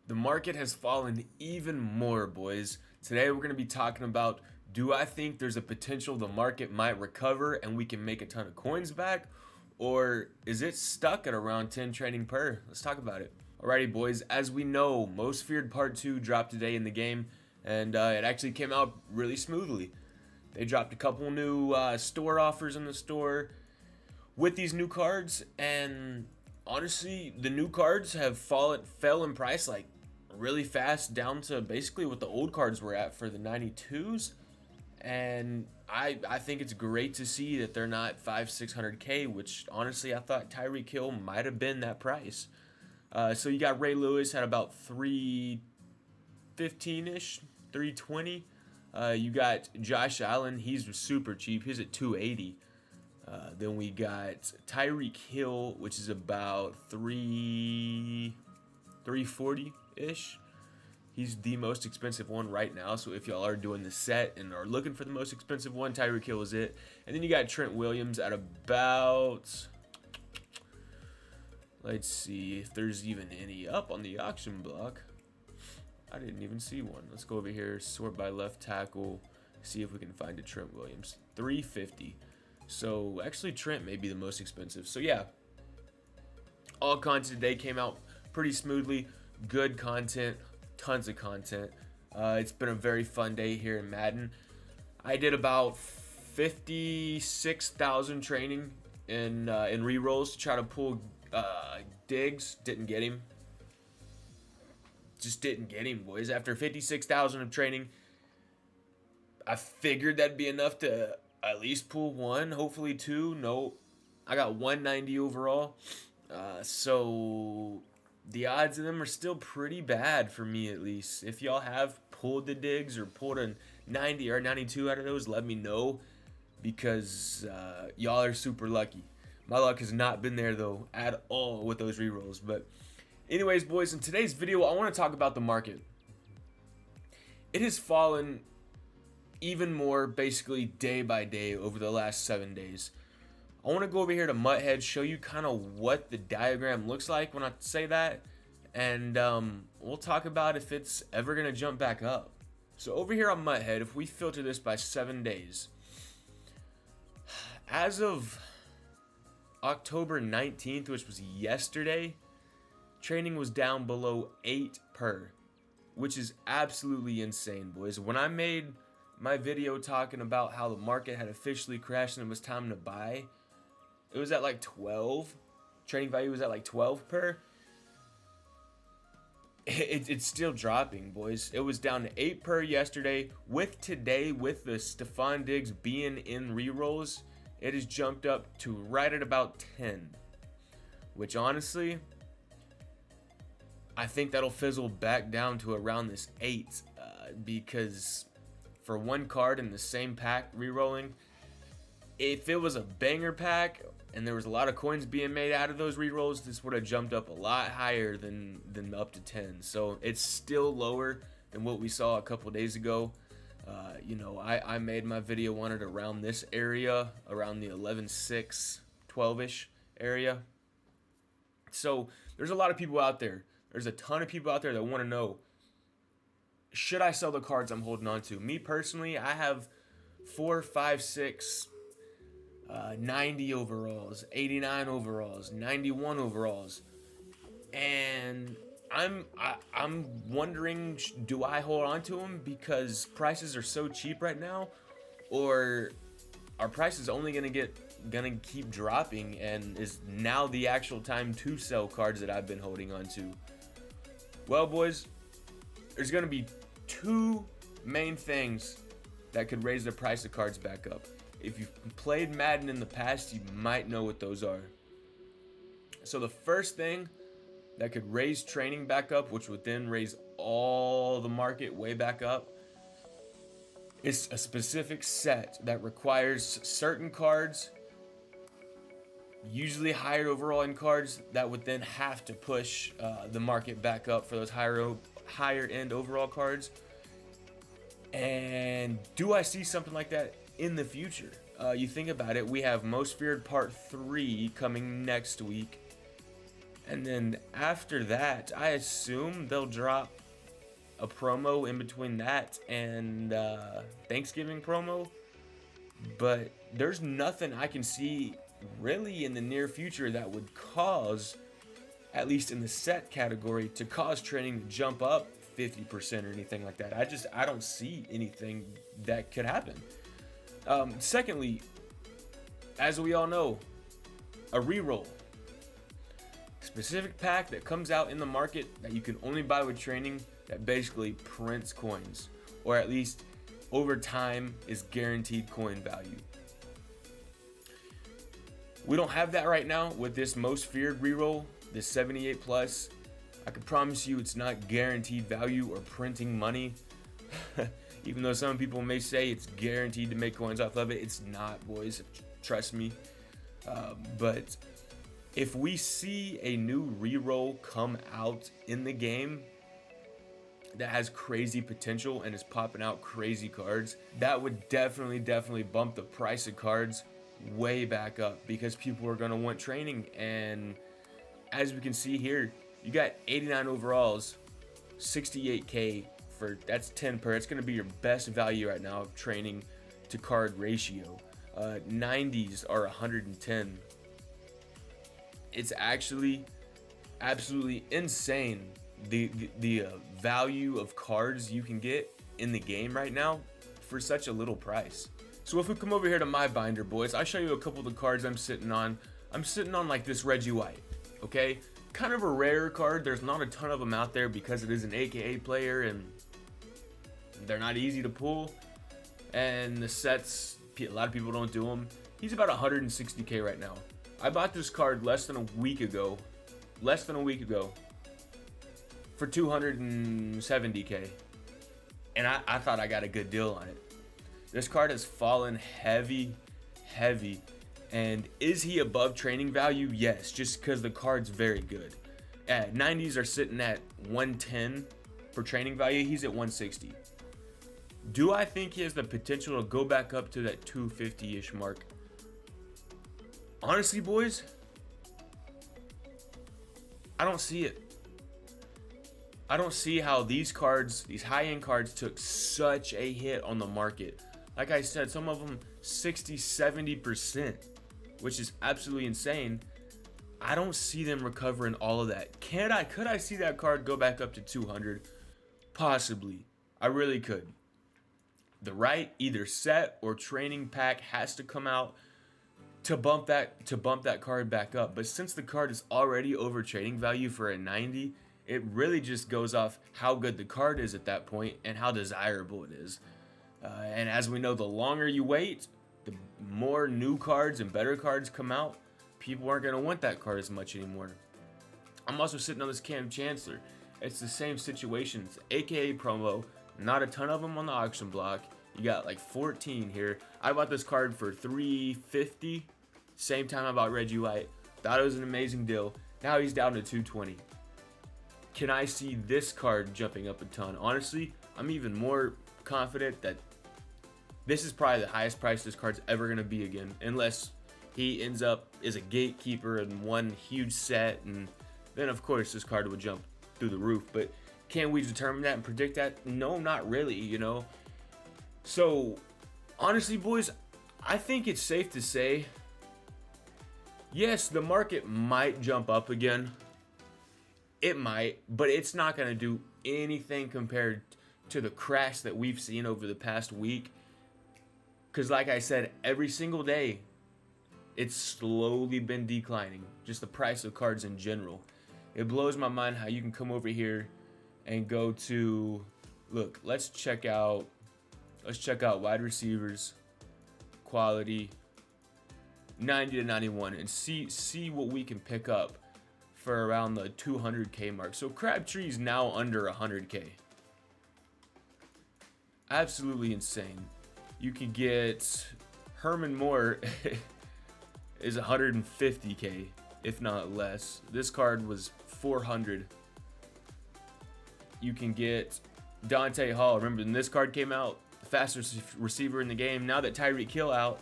The market has fallen even more, boys. Today we're going to be talking about, do I think there's a potential the market might recover and we can make a ton of coins back? Or is it stuck at around 10 trading per? Let's talk about it. Alrighty, boys. As we know, Most Feared Part 2 dropped today in the game, and it actually came out really smoothly. They dropped a couple new store offers in the store with these new cards, and honestly, the new cards have fell in price like really fast down to basically what the old cards were at for the 92s. And I think it's great to see that they're not 500-600K, which honestly I thought Tyreek Hill might have been that price. So you got Ray Lewis at about 315-ish, 320. You got Josh Allen, he's super cheap, he's at 280. Then we got Tyreek Hill, which is about 340-ish. He's the most expensive one right now. So if y'all are doing the set and are looking for the most expensive one, Tyreek Hill is it. And then you got Trent Williams at about, let's see if there's even any up on the auction block. I didn't even see one. Let's go over here, sort by left tackle, see if we can find a Trent Williams. 350. So actually Trent may be the most expensive. So yeah, all content today came out pretty smoothly. Good content, tons of content. It's been a very fun day here in Madden. I did about 56,000 training in rerolls to try to pull Diggs. Didn't get him. Just didn't get him, boys. After 56,000 of training, I figured that'd be enough to at least pull one, hopefully two. No, I got 190 overall. So the odds of them are still pretty bad for me, at least. If y'all have pulled the Diggs or pulled a 90 or 92 out of those, let me know, because y'all are super lucky. My luck has not been there though at all with those rerolls. But anyways, boys, in today's video I want to talk about the market. It has fallen even more basically day by day over the last 7 days. I want to go over here to Mutthead, show you kind of what the diagram looks like when I say that, and we'll talk about if it's ever going to jump back up. So over here on Mutthead, if we filter this by 7 days, as of October 19th, which was yesterday, trading was down below 8 per, which is absolutely insane, boys. When I made my video talking about how the market had officially crashed and it was time to buy, it was at like 12. Trading value was at like 12 per. It's still dropping, boys. It was down to 8 per yesterday. With today, with the Stephon Diggs being in rerolls, it has jumped up to right at about 10. Which honestly, I think that'll fizzle back down to around this 8. Because for one card in the same pack rerolling, if it was a banger pack and there was a lot of coins being made out of those rerolls, this would have jumped up a lot higher than up to 10. So it's still lower than what we saw a couple days ago. You know, I made my video on it around this area, around the 11.6, 12-ish area. So there's a lot of people out there. There's a ton of people out there that want to know, should I sell the cards I'm holding on to? Me personally, I have 4, 5, 6, 90 overalls, 89 overalls, 91 overalls, and I'm wondering, do I hold on to them because prices are so cheap right now, or are prices only gonna keep dropping, and is now the actual time to sell cards that I've been holding on to? Well, boys, there's gonna be two main things that could raise the price of cards back up. If you've played Madden in the past, you might know what those are. So the first thing that could raise training back up, which would then raise all the market way back up, is a specific set that requires certain cards, usually higher overall end cards, that would then have to push the market back up for those higher end overall cards. And do I see something like that in the future? You think about it, we have Most Feared Part 3 coming next week, And then after that, I assume they'll drop a promo in between that and Thanksgiving promo. But there's nothing I can see really in the near future that would cause, at least in the set category, to cause training to jump up 50% or anything like that. I don't see anything that could happen. Secondly, as we all know, a reroll. Specific pack that comes out in the market that you can only buy with training that basically prints coins, or at least over time is guaranteed coin value. We don't have that right now with this most feared reroll, this 78 plus. I can promise you it's not guaranteed value or printing money. Even though some people may say it's guaranteed to make coins off of it, it's not, boys. Trust me. But if we see a new reroll come out in the game that has crazy potential and is popping out crazy cards, that would definitely bump the price of cards way back up, because people are going to want training. And as we can see here, you got 89 overalls, 68k for, that's 10 per. It's going to be your best value right now of training to card ratio. 90s are 110. It's actually absolutely insane the value of cards you can get in the game right now for such a little price. So if we come over here to my binder, boys, I'll show you a couple of the cards I'm sitting on. I'm sitting on like this Reggie White, okay? Kind of a rare card. There's not a ton of them out there because it is an AKA player and they're not easy to pull. And the sets, a lot of people don't do them. He's about 160k right now. I bought this card less than a week ago for 270k. And I thought I got a good deal on it. This card has fallen heavy. And is he above training value? Yes, just because the card's very good. 90s are sitting at 110 for training value. He's at 160. Do I think he has the potential to go back up to that 250-ish mark? Honestly, boys, I don't see it. I don't see how these cards, these high-end cards, took such a hit on the market. Like I said, some of them 60, 70%, which is absolutely insane. I don't see them recovering all of that. Could I see that card go back up to 200? Possibly. I really could. The right either set or training pack has to come out to bump that card back up. But since the card is already over trading value for a 90, it really just goes off how good the card is at that point and how desirable it is. And as we know, the longer you wait, the more new cards and better cards come out. People aren't going to want that card as much anymore. I'm also sitting on this Cam Chancellor. It's the same situation. It's AKA promo. Not a ton of them on the auction block. You got like 14 here. I bought this card for $350. Same time I bought Reggie White. Thought it was an amazing deal. Now he's down to $220. Can I see this card jumping up a ton? Honestly, I'm even more confident that this is probably the highest price this card's ever going to be again. Unless he ends up as a gatekeeper in one huge set. And then, of course, this card would jump through the roof. But can we determine that and predict that? No, not really, you know. So, honestly, boys, I think it's safe to say, yes, the market might jump up again. It might, but it's not going to do anything compared to the crash that we've seen over the past week. Because like I said, every single day, it's slowly been declining. Just the price of cards in general. It blows my mind how you can come over here and go to, look, let's check out wide receivers, quality, 90 to 91, and see what we can pick up for around the 200k mark. So Crabtree's now under 100k. Absolutely insane. You can get Herman Moore is 150k, if not less. This card was 400. You can get Dante Hall. Remember when this card came out, the fastest receiver in the game. Now that Tyreek Hill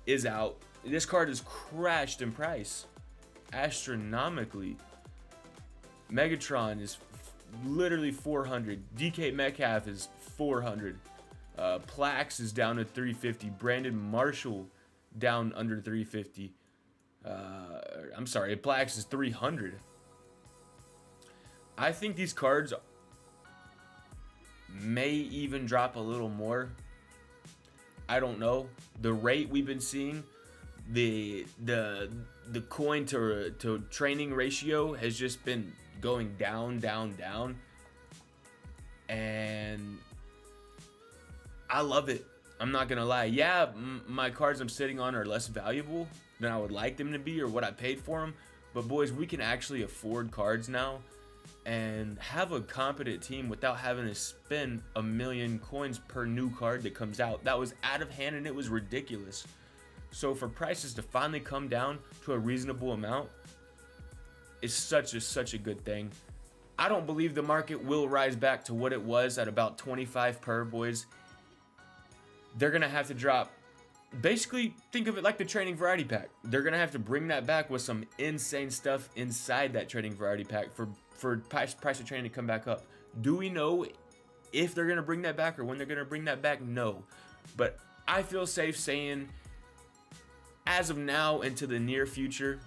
is out, this card has crashed in price astronomically. Megatron is literally 400. DK Metcalf is 400. Plax is down to 350. Brandon Marshall down under 350. I'm sorry, Plax is 300. I think these cards may even drop a little more. I don't know. The rate we've been seeing, the coin to training ratio has just been going down, and I love it. I'm not gonna lie. Yeah, my cards I'm sitting on are less valuable than I would like them to be or what I paid for them, but boys, we can actually afford cards now and have a competent team without having to spend 1,000,000 coins per new card that comes out. That was out of hand and it was ridiculous. So for prices to finally come down to a reasonable amount is such a good thing. I don't believe the market will rise back to what it was at about 25 per, boys. They're gonna have to drop. Basically, think of it like the trading variety pack. They're gonna have to bring that back with some insane stuff inside that trading variety pack for price of trading to come back up. Do we know if they're gonna bring that back or when they're gonna bring that back? No, but I feel safe saying, as of now into the near future,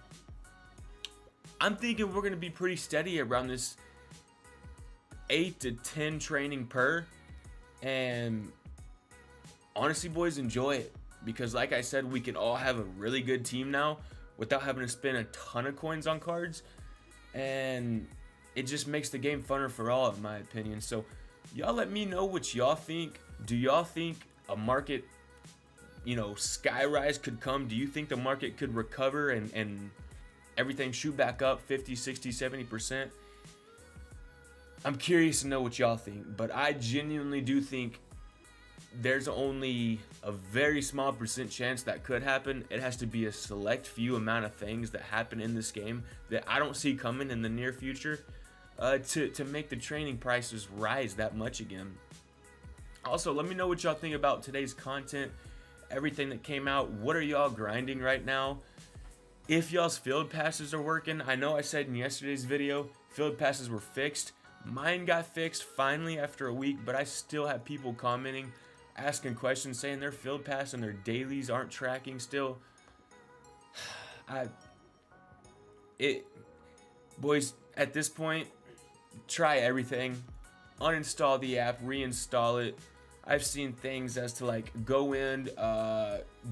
I'm thinking we're gonna be pretty steady around this 8 to 10 training per, and honestly, boys, enjoy it. Because like I said, we can all have a really good team now without having to spend a ton of coins on cards. And it just makes the game funner for all, in my opinion. So y'all let me know what y'all think. Do y'all think a market, sky rise could come? Do you think the market could recover and everything shoot back up 50, 60, 70%? I'm curious to know what y'all think. But I genuinely do think there's only a very small percent chance that could happen. It has to be a select few amount of things that happen in this game that I don't see coming in the near future to make the training prices rise that much again. Also, let me know what y'all think about today's content, everything that came out. What are y'all grinding right now? If y'all's field passes are working, I know I said in yesterday's video field passes were fixed. Mine got fixed finally after a week, but I still have people commenting, asking questions, saying their field pass and their dailies aren't tracking still. Boys, at this point, try everything. Uninstall the app, reinstall it. I've seen things as to go in,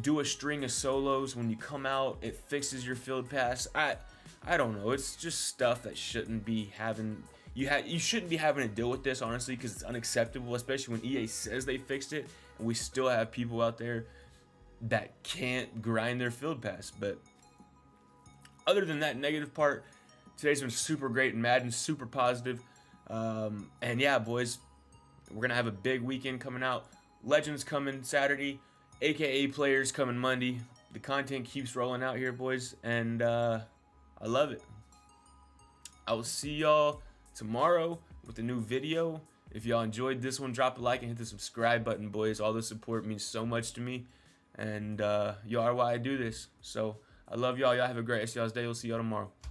do a string of solos. When you come out, it fixes your field pass. I don't know. It's just stuff that shouldn't be having. You shouldn't be having to deal with this, honestly, because it's unacceptable, especially when EA says they fixed it, and we still have people out there that can't grind their field pass. But other than that negative part, today's been super great in Madden, super positive. And yeah, boys, we're going to have a big weekend coming out. Legends coming Saturday, AKA players coming Monday. The content keeps rolling out here, boys, and I love it. I will see y'all tomorrow with a new video. If y'all enjoyed this one, drop a like and hit the subscribe button, boys. All the support means so much to me, and y'all are why I do this. So I love y'all. Y'all have a great rest of y'all's day. We'll see y'all tomorrow.